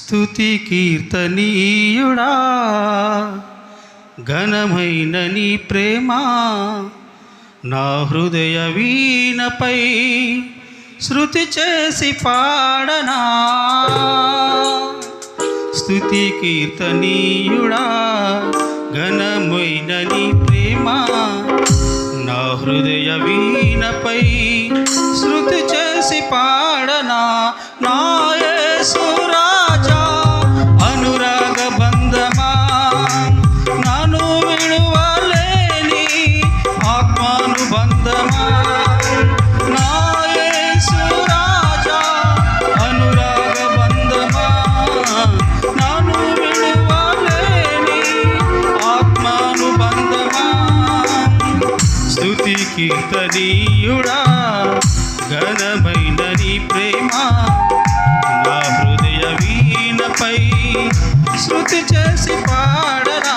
స్తుతి కీర్తనీయుడా ఘనమైన నీ ప్రేమ నా హృదయ వీణపై శృతి చేసి పాడనా. స్తుతి కీర్తనీయుడా ఘనమైన నీ ప్రేమ నా హృదయ వీణపై శృతి చేసి పాడనా. నా యేసు రాజా అనురాగ బంధమా నన్ను విడువలేని ఆత్మానుబంధమా. నా యేసు రాజా అనురాగ బంధమా నన్ను విడువలేని ఆత్మానుబంధమా. స్తుతి కీర్తనీయుడా ఘనమైన నీ ప్రేమ నా హృదయ వీణపై శృతి చేసి పాడనా.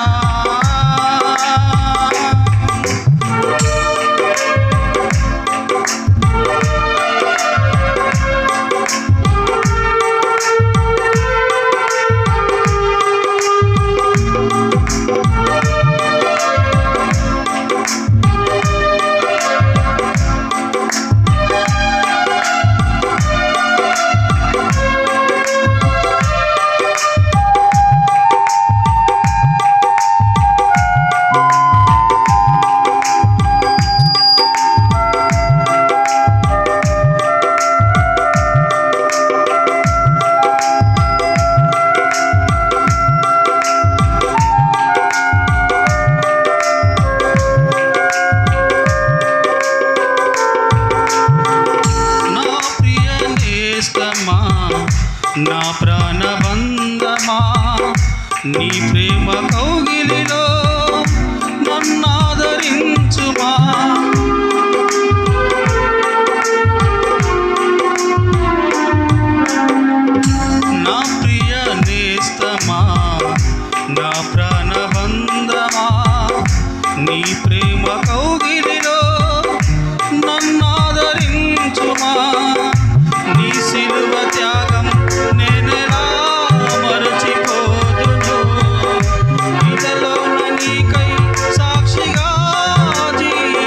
నా ప్రాణబంధమా నీ ప్రేమ కౌగిలిలో నన్నాదరించుమా. నా ప్రియ నేస్తమా నా ప్రాణబంధమా నీ ప్రేమ కౌగిలిలో నన్నాదరించుమా. నీ సిలువ త్యాగం నేనెలా మరచిపోదును. ఇదలోన నీకై సాక్షిగా జీవించును.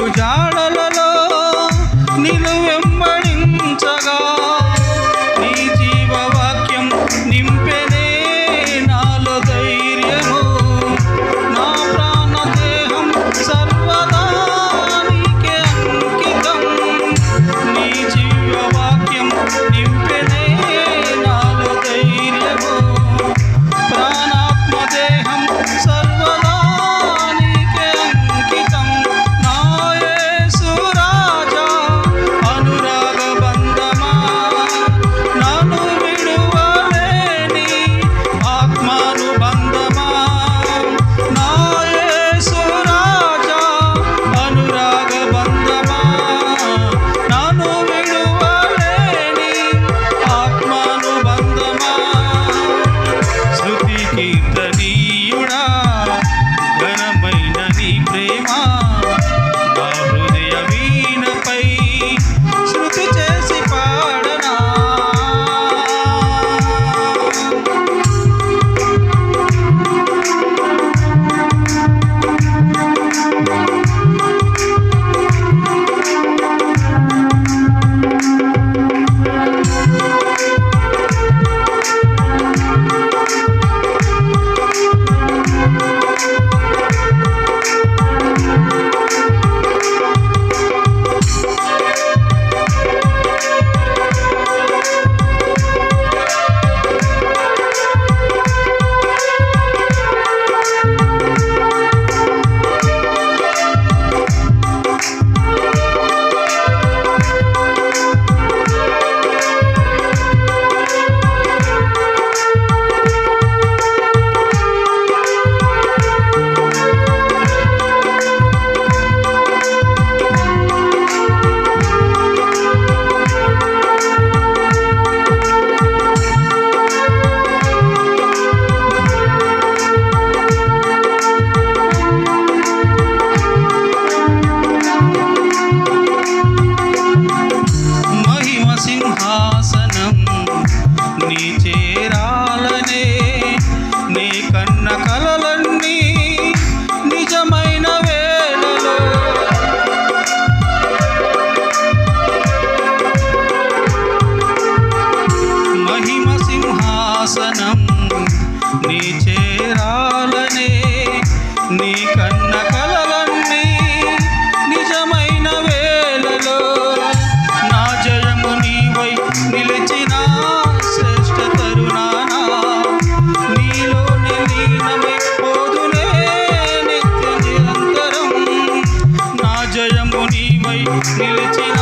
అడుగుజాడలలో నిన్ను వెంబడించగా నీ జీవవాక్యం నింపెనే నాలో ధైర్యము. నా ప్రాణదేహం సర్వదా నీకే అంకితం. నీ జీవవాక్యం నింపెనే నాలో ధైర్యము. ప్రాణాత్మదేహం సర్వదా నీకే అంకితం. నా యేసు రాజా అనురాగ బంధమా నన్ను విడువలేని ఆత్మానుబంధమా. నా యేసు రాజా అనురాగ బంధమా నన్ను విడువలేని ఆత్మానుబంధమా. శృతి కీర్తనీయుడా ఘనమైన నీ ప్రేమ నా హృదయ వీణపై శృతి చేసి పాడనా. మహిమ సింహాసనం నీ చేరాలనే నీ కన్న కలలన్నీ నిజమైన వేళలో మహిమ సింహాసనం నీ చేరాలనే నీ కన్న కలలన్నీ నిజమైన వేళలో నా జయము నీవై నిలిచిన శ్రేష్ఠ తరుణానా నీలోనే లీనమై పోదునే నిత్య నిరంతరం. నా జయము నీవై నిలిచిన